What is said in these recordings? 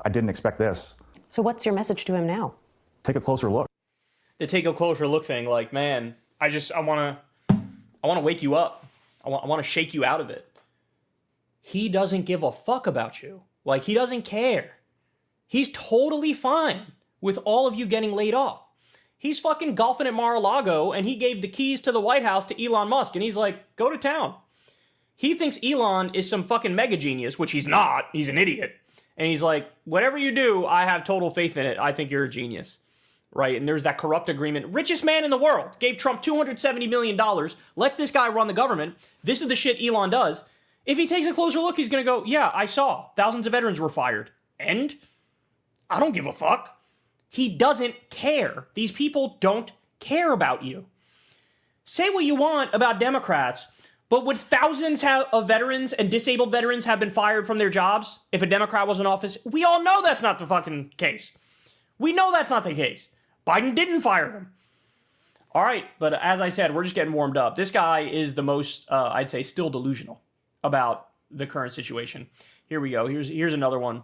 I didn't expect this. So what's your message to him now? Take a closer look. The take a closer look thing, like, man, I want to wake you up. I want to shake you out of it. He doesn't give a fuck about you. Like, he doesn't care. He's totally fine with all of you getting laid off. He's fucking golfing at Mar-a-Lago, and he gave the keys to the White House to Elon Musk, and he's like, go to town. He thinks Elon is some fucking mega genius, which he's not. He's an idiot. And he's like, whatever you do, I have total faith in it. I think you're a genius. Right? And there's that corrupt agreement. Richest man in the world gave Trump $270 million, lets this guy run the government. This is the shit Elon does. If he takes a closer look, he's going to go, yeah, I saw. Thousands of veterans were fired. And I don't give a fuck. He doesn't care. These people don't care about you. Say what you want about Democrats, but would thousands of veterans and disabled veterans have been fired from their jobs if a Democrat was in office? We all know that's not the fucking case. We know that's not the case. Biden didn't fire them. All right, but as I said, we're just getting warmed up. This guy is the most, I'd say, still delusional about the current situation. Here we go. Here's another one.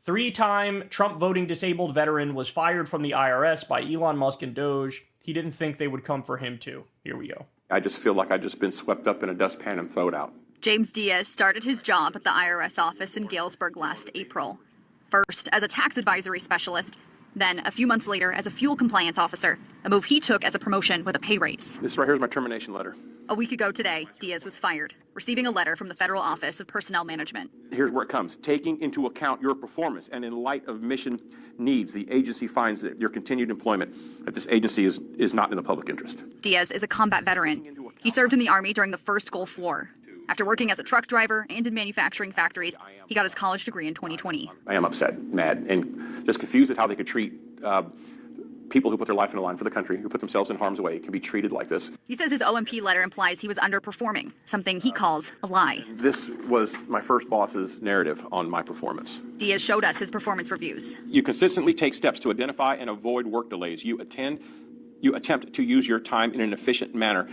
3-time Trump voting disabled veteran was fired from the IRS by Elon Musk and Doge. He didn't think they would come for him too. Here we go. I just feel like I've just been swept up in a dustpan and thrown out. James Diaz started his job at the IRS office in Galesburg last April. First as a tax advisory specialist, then a few months later as a fuel compliance officer, a move he took as a promotion with a pay raise. This right here is my termination letter. A week ago today, Diaz was fired, receiving a letter from the Federal Office of Personnel Management. Here's where it comes. Taking into account your performance and in light of mission needs, the agency finds that your continued employment at this agency is not in the public interest. Diaz is a combat veteran. He served in the Army during the first Gulf War. After working as a truck driver and in manufacturing factories, he got his college degree in 2020. I am upset, mad, and just confused at how they could treat people who put their life on the line for the country, who put themselves in harm's way, can be treated like this. He says his OMP letter implies he was underperforming, something he calls a lie. This was my first boss's narrative on my performance. Diaz showed us his performance reviews. You consistently take steps to identify and avoid work delays. You attempt to use your time in an efficient manner,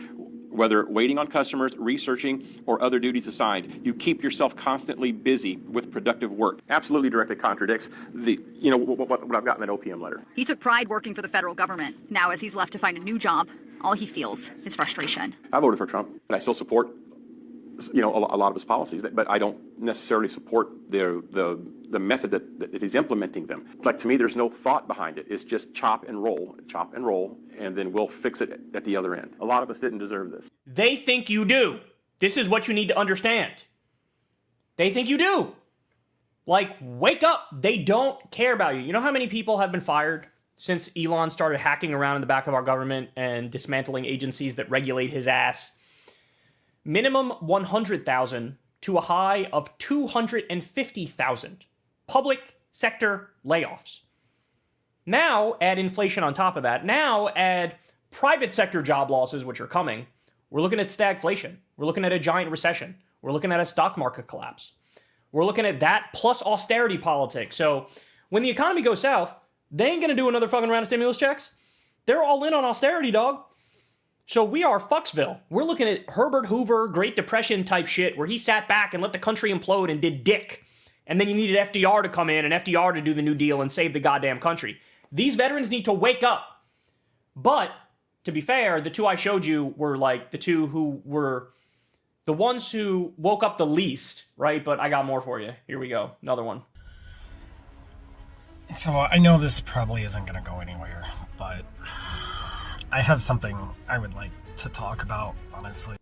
whether waiting on customers, researching, or other duties assigned. You keep yourself constantly busy with productive work. Absolutely directly contradicts what I've gotten in that OPM letter. He took pride working for the federal government. Now, as he's left to find a new job, all he feels is frustration. I voted for Trump, and I still support, a lot of his policies, but I don't necessarily support the method that he's implementing them. It's like, to me, there's no thought behind it. It's just chop and roll, and then we'll fix it at the other end. A lot of us didn't deserve this. They think you do. This is what you need to understand. They think you do. Like, wake up. They don't care about you. You know how many people have been fired since Elon started hacking around in the back of our government and dismantling agencies that regulate his ass? Minimum 100,000 to a high of 250,000 public sector layoffs. Now add inflation on top of that. Now add private sector job losses, which are coming. We're looking at stagflation. We're looking at a giant recession. We're looking at a stock market collapse. We're looking at that plus austerity politics. So when the economy goes south, they ain't going to do another fucking round of stimulus checks. They're all in on austerity, dog. So we are Fucksville. We're looking at Herbert Hoover, Great Depression type shit, where he sat back and let the country implode and did dick. And then you needed FDR to come in and FDR to do the New Deal and save the goddamn country. These veterans need to wake up. But, to be fair, the two I showed you were like the two who were the ones who woke up the least, right? But I got more for you. Here we go. Another one. So I know this probably isn't going to go anywhere, but I have something I would like to talk about, honestly.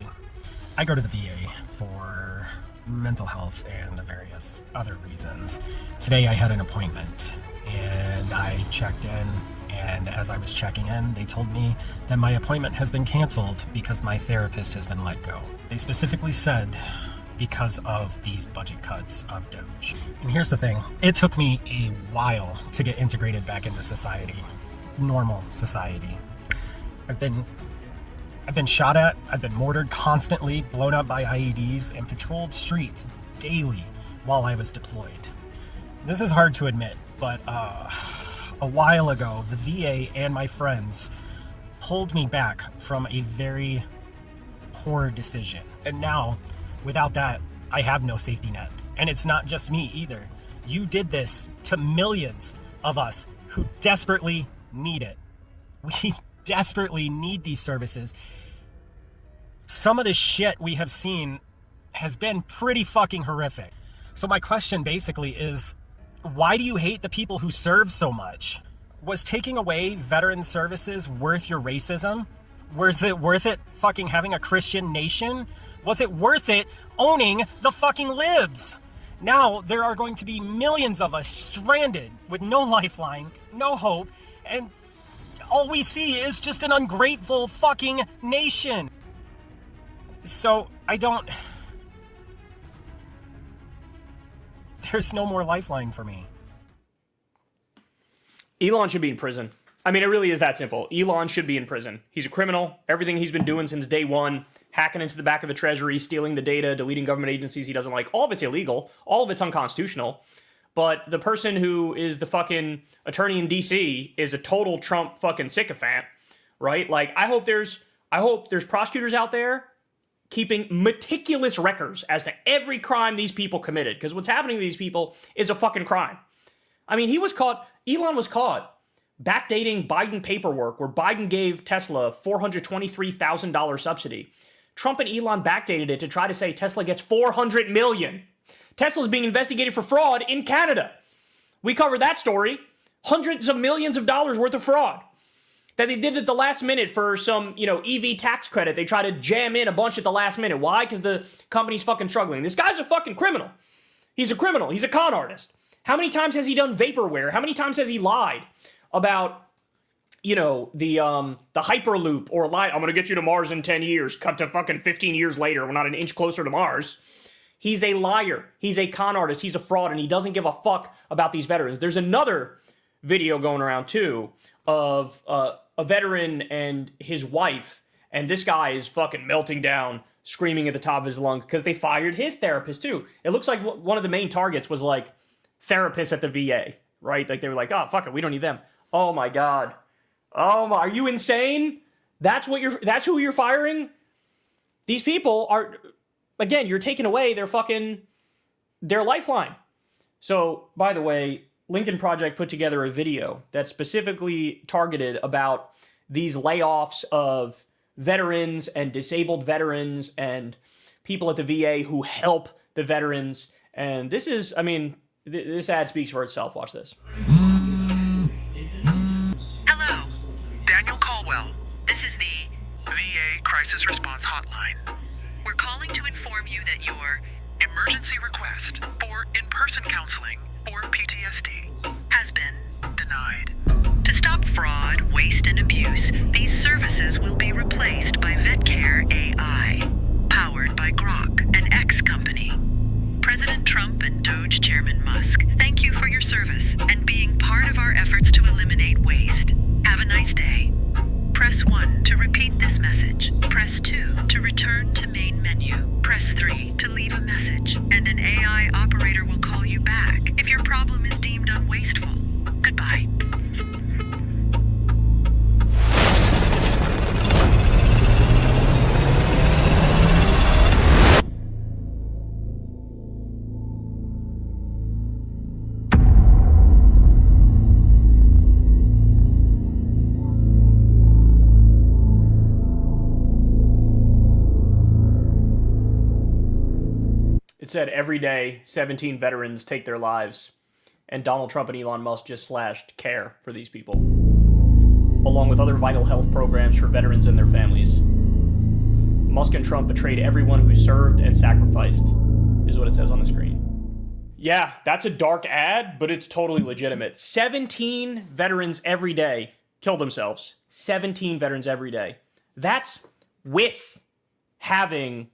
I go to the VA for mental health and various other reasons. Today I had an appointment and I checked in, and as I was checking in, they told me that my appointment has been canceled because my therapist has been let go. They specifically said because of these budget cuts of Doge. And here's the thing, it took me a while to get integrated back into society, normal society. I've been shot at, I've been mortared constantly, blown up by IEDs, and patrolled streets daily while I was deployed. This is hard to admit, but a while ago, the VA and my friends pulled me back from a very poor decision. And now, without that, I have no safety net. And it's not just me either. You did this to millions of us who desperately need it. We desperately need these services. Some of the shit we have seen has been pretty fucking horrific. So my question basically is, why do you hate the people who serve so much? Was taking away veteran services worth your racism? Was it worth it fucking having a Christian nation? Was it worth it owning the fucking libs? Now there are going to be millions of us stranded with no lifeline, no hope, and all we see is just an ungrateful fucking nation. So there's no more lifeline for me. Elon should be in prison. I mean, it really is that simple. Elon should be in prison. He's a criminal. Everything he's been doing since day one, hacking into the back of the treasury, stealing the data, deleting government agencies he doesn't like, all of it's illegal. All of it's unconstitutional. But the person who is the fucking attorney in DC is a total Trump fucking sycophant, right? Like, I hope there's prosecutors out there keeping meticulous records as to every crime these people committed. Because what's happening to these people is a fucking crime. I mean, Elon was caught backdating Biden paperwork where Biden gave Tesla $423,000 subsidy. Trump and Elon backdated it to try to say Tesla gets $400 million. Tesla's being investigated for fraud in Canada. We covered that story. Hundreds of millions of dollars worth of fraud that they did at the last minute for some, EV tax credit. They try to jam in a bunch at the last minute. Why? Because the company's fucking struggling. This guy's a fucking criminal. He's a criminal. He's a con artist. How many times has he done vaporware? How many times has he lied about, the Hyperloop, or lied, I'm going to get you to Mars in 10 years, cut to fucking 15 years later, we're not an inch closer to Mars. He's a liar. He's a con artist. He's a fraud, and he doesn't give a fuck about these veterans. There's another video going around, too, of a veteran and his wife, and this guy is fucking melting down, screaming at the top of his lungs, because they fired his therapist, too. It looks like one of the main targets was, therapists at the VA, right? Like, they were like, oh, fuck it, we don't need them. Oh, my God. Oh, my, are you insane? That's who you're firing? These people are, again, you're taking away their lifeline. So, by the way, Lincoln Project put together a video that's specifically targeted about these layoffs of veterans and disabled veterans and people at the VA who help the veterans. And this is, this ad speaks for itself. Watch this. Hello, Daniel Caldwell. This is the VA Crisis Response Hotline. We're calling to inform you that your emergency request for in-person counseling for PTSD has been denied. To stop fraud, waste, and abuse, these services will be replaced by VetCare AI, powered by Grok, an X company. President Trump and Doge Chairman Musk, thank you for your service and being part of our efforts to eliminate waste. Have a nice day. Press 1 to repeat this message. Press 2 to return to main menu. Press 3 to leave a message, and an AI operator will call you back if your problem is deemed unwasteful. Goodbye. It said every day 17 veterans take their lives, and Donald Trump and Elon Musk just slashed care for these people, along with other vital health programs for veterans and their families. Musk and Trump betrayed everyone who served and sacrificed, is what it says on the screen. Yeah, that's a dark ad, but it's totally legitimate. 17 veterans every day kill themselves. 17 veterans every day. That's with having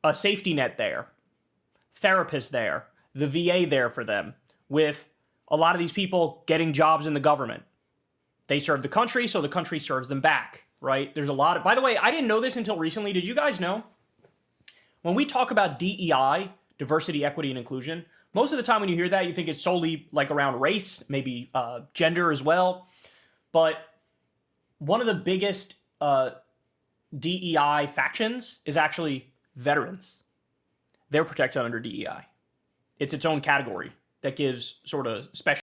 a safety net there, therapists there, the VA there for them, with a lot of these people getting jobs in the government. They serve the country, so the country serves them back, right? There's a lot of... By the way, I didn't know this until recently. Did you guys know? When we talk about DEI, diversity, equity, and inclusion, most of the time when you hear that, you think it's solely around race, maybe gender as well. But one of the biggest DEI factions is actually veterans. They're protected under DEI. It's its own category. that gives sort of special